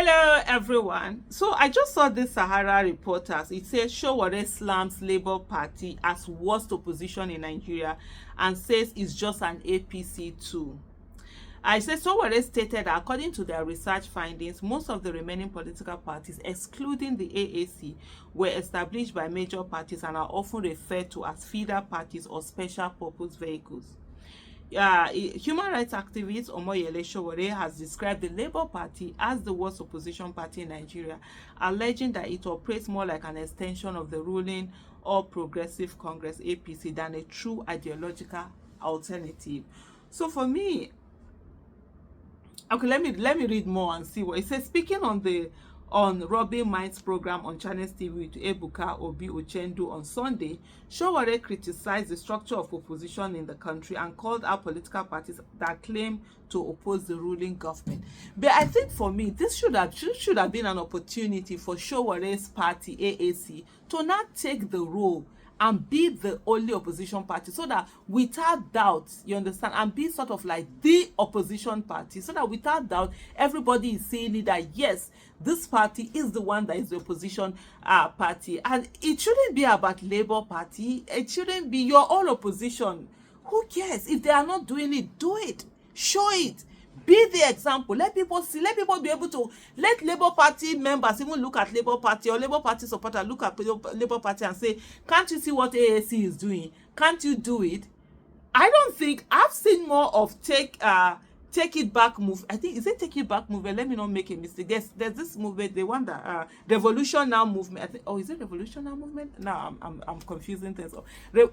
Hello, everyone. So I just saw this Sahara Reporters. It says Sowore slams Labour Party as worst opposition in Nigeria and says it's just an APC tool. I said Sowore stated that according to their research findings, most of the remaining political parties, excluding the AAC, were established by major parties and are often referred to as feeder parties or special purpose vehicles. Human rights activist Omoyele Sowore has described the Labour Party as the worst opposition party in Nigeria, alleging that it operates more like an extension of the ruling All Progressive Congress APC than a true ideological alternative. So for me, okay, let me read more and see what it says. Speaking on Robbing Minds program on Channels TV with Ebuka Obi Ochendu on Sunday, Sowore criticized the structure of opposition in the country and called out political parties that claim to oppose the ruling government. But I think for me, this should have been an opportunity for Showore's party, AAC, to not take the role and be the only opposition party, so that without doubt, you understand, and be sort of like the opposition party, so that without doubt everybody is saying it that yes, this party is the one that is the opposition party. And it shouldn't be about Labour Party. It shouldn't be your all opposition. Who cares? If they are not doing it, do it, show it, be the example. Let people see, let people be able to, let Labour Party members even look at Labour Party, or Labour Party supporters look at Labour Party and say, can't you see what AAC is doing? Can't you do it? I don't think I've seen more of take it back move. I think, is it take it back movement? Let me not make a mistake. There's this movement, the one that Revolution Now movement. I think, oh, is it Revolution Now movement? No, I'm confusing things.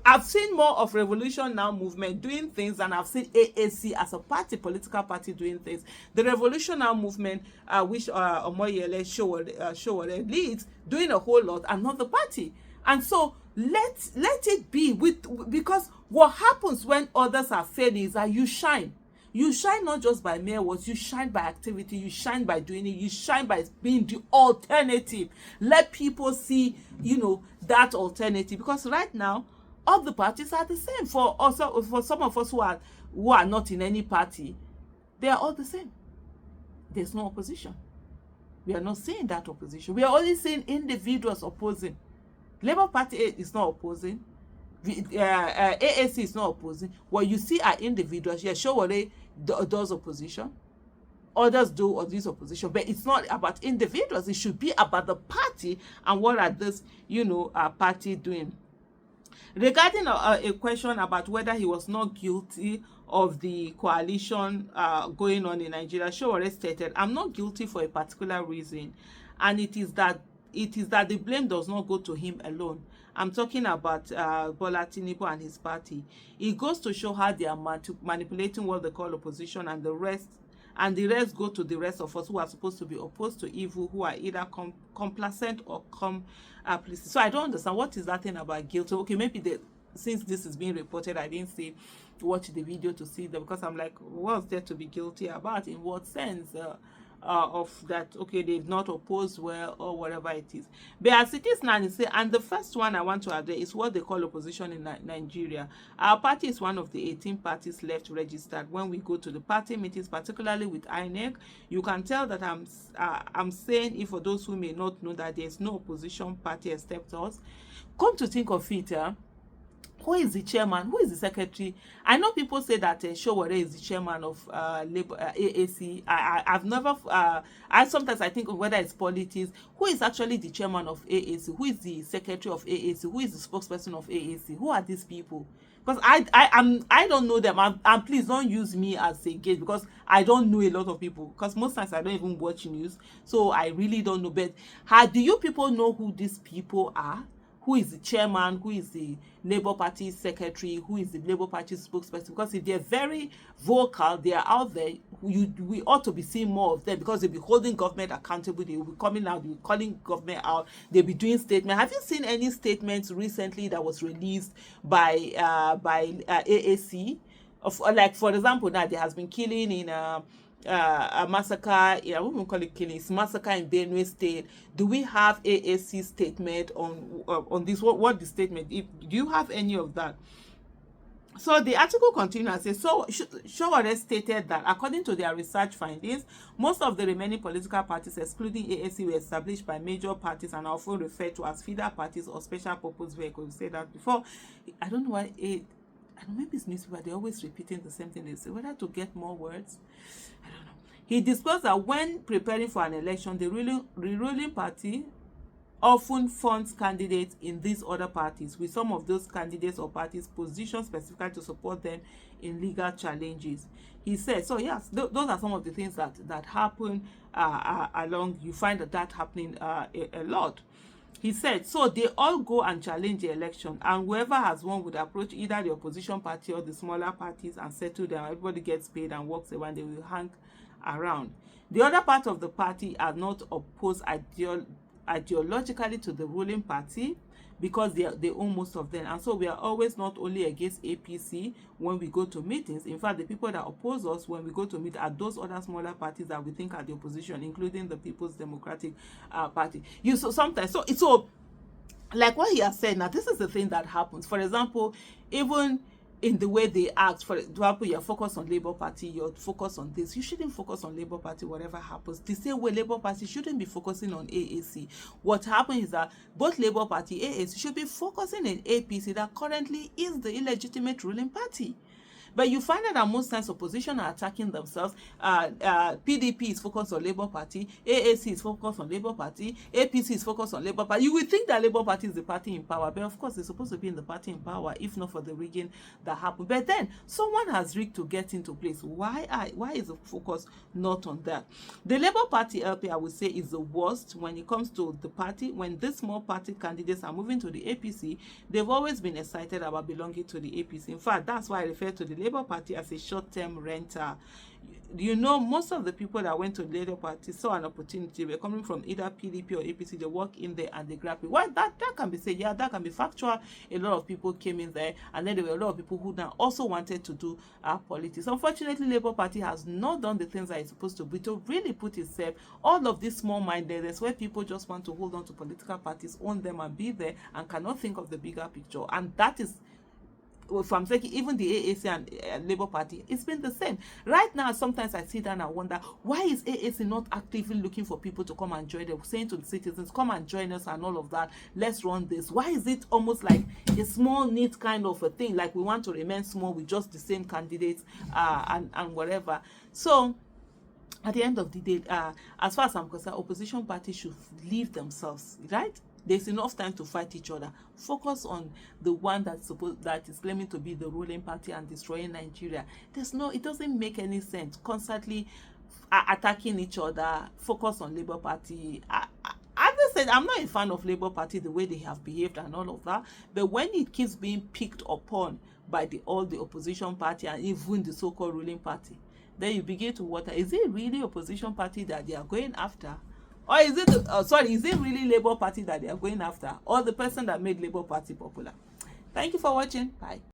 I've seen more of Revolution Now movement doing things than I've seen AAC as a party, political party, doing things. The Revolution Now movement, which Omoyele Sowore leads, doing a whole lot, and not the party. And so let it be because what happens when others are failing is that you shine. You shine not just by mere words, you shine by activity, you shine by doing it, you shine by being the alternative. Let people see, that alternative. Because right now, all the parties are the same. For some of us who are not in any party, they are all the same. There's no opposition. We are not seeing that opposition. We are only seeing individuals opposing. Labour Party is not opposing. AAC is not opposing. What you see are individuals. Yes, Sowore does opposition. Others do this opposition. But it's not about individuals. It should be about the party and what are this, party doing. Regarding a question about whether he was not guilty of the coalition going on in Nigeria, Sowore stated, "I'm not guilty for a particular reason, and it is that the blame does not go to him alone. I'm talking about Bola Tinubu and his party. It goes to show how they are manipulating what they call opposition, and the rest go to the rest of us who are supposed to be opposed to evil, who are either complacent or complicit." So I don't understand, what is that thing about guilt? Okay, maybe since this is being reported, I didn't watch the video to see that, because I'm like, what's there to be guilty about? In what sense? Of that, okay, they've not opposed well or whatever it is. But as it is now, and the first one I want to address is what they call opposition in Nigeria. Our party is one of the 18 parties left registered. When we go to the party meetings, particularly with INEC, you can tell that I'm saying, if for those who may not know, that there's no opposition party except us. Come to think of it, who is the chairman? Who is the secretary? I know people say that Sowore is the chairman of Labour AAC. I've never. Sometimes I think of whether it's politics. Who is actually the chairman of AAC? Who is the secretary of AAC? Who is the spokesperson of AAC? Who are these people? Because I don't know them. And please don't use me as a gauge, because I don't know a lot of people. Because most times I don't even watch news, so I really don't know. But how do you people know who these people are? Who is the chairman? Who is the Labour Party secretary? Who is the Labour Party spokesperson? Because if they're very vocal, they are out there, we ought to be seeing more of them, because they'll be holding government accountable. They will be coming out, they'll be calling government out, they'll be doing statements. Have you seen any statements recently that was released by AAC? Like, for example, now there has been killing in a massacre, we won't call it killing, it's massacre in Benue State. Do we have AAC statement on this? What the statement? Do you have any of that? So the article continues and says, so Sowore stated that according to their research findings, most of the remaining political parties, excluding AAC, were established by major parties and are often referred to as feeder parties or special purpose vehicles. We said that before. I don't know why I don't know, maybe it's newspaper, they're always repeating the same thing. They say whether to get more words. I don't know. He disclosed that when preparing for an election, the ruling party often funds candidates in these other parties, with some of those candidates or parties positioned specifically to support them in legal challenges. He said, so yes, those are some of the things that happen along. You find that happening a lot. He said, so they all go and challenge the election, and whoever has won would approach either the opposition party or the smaller parties and settle them. Everybody gets paid and walks away, and they will hang around. The other part of the party are not opposed ideologically to the ruling party, because they own most of them. And so we are always not only against APC when we go to meetings. In fact, the people that oppose us when we go to meet are those other smaller parties that we think are the opposition, including the People's Democratic Party. So sometimes, so like what he has said, now this is the thing that happens. For example, even in the way they act, for example, you're focused on Labour Party, you're focused on this. You shouldn't focus on Labour Party, whatever happens. The same way Labour Party shouldn't be focusing on AAC. What happens is that both Labour Party, AAC, should be focusing on APC, that currently is the illegitimate ruling party. But you find out that most times opposition are attacking themselves. PDP is focused on Labour Party, AAC is focused on Labour Party, APC is focused on Labour Party. You would think that Labour Party is the party in power, but of course they're supposed to be in the party in power, if not for the rigging that happened. But then someone has rigged to get into place. Why is the focus not on that? The Labour Party LP, I would say, is the worst when it comes to the party. When these small party candidates are moving to the APC, they've always been excited about belonging to the APC. In fact, that's why I refer to the Labour Party as a short-term renter. You know, most of the people that went to the Labour Party saw an opportunity. Were coming from either PDP or APC. They work in there and they grab it. Well, that can be said. Yeah, that can be factual. A lot of people came in there, and then there were a lot of people who now also wanted to do politics. Unfortunately, Labour Party has not done the things that it's supposed to be to really put itself. All of this small-mindedness where people just want to hold on to political parties, own them, and be there, and cannot think of the bigger picture. And that is, if I'm saying, even the AAC and Labour Party, it's been the same. Right now, sometimes I sit down and wonder, why is AAC not actively looking for people to come and join them, saying to the citizens, come and join us and all of that, let's run this? Why is it almost like a small, neat kind of a thing, like we want to remain small with just the same candidates and whatever? So at the end of the day, as far as I'm concerned, opposition parties should leave themselves, right? There's enough time to fight each other. Focus on the one that is claiming to be the ruling party and destroying Nigeria. It doesn't make any sense constantly attacking each other. Focus on Labour Party. As I said, I'm not a fan of Labour Party, the way they have behaved and all of that. But when it keeps being picked upon by all the opposition party and even the so-called ruling party, then you begin to wonder, is it really opposition party that they are going after? Or is it, is it really Labour Party that they are going after? Or the person that made Labour Party popular? Thank you for watching. Bye.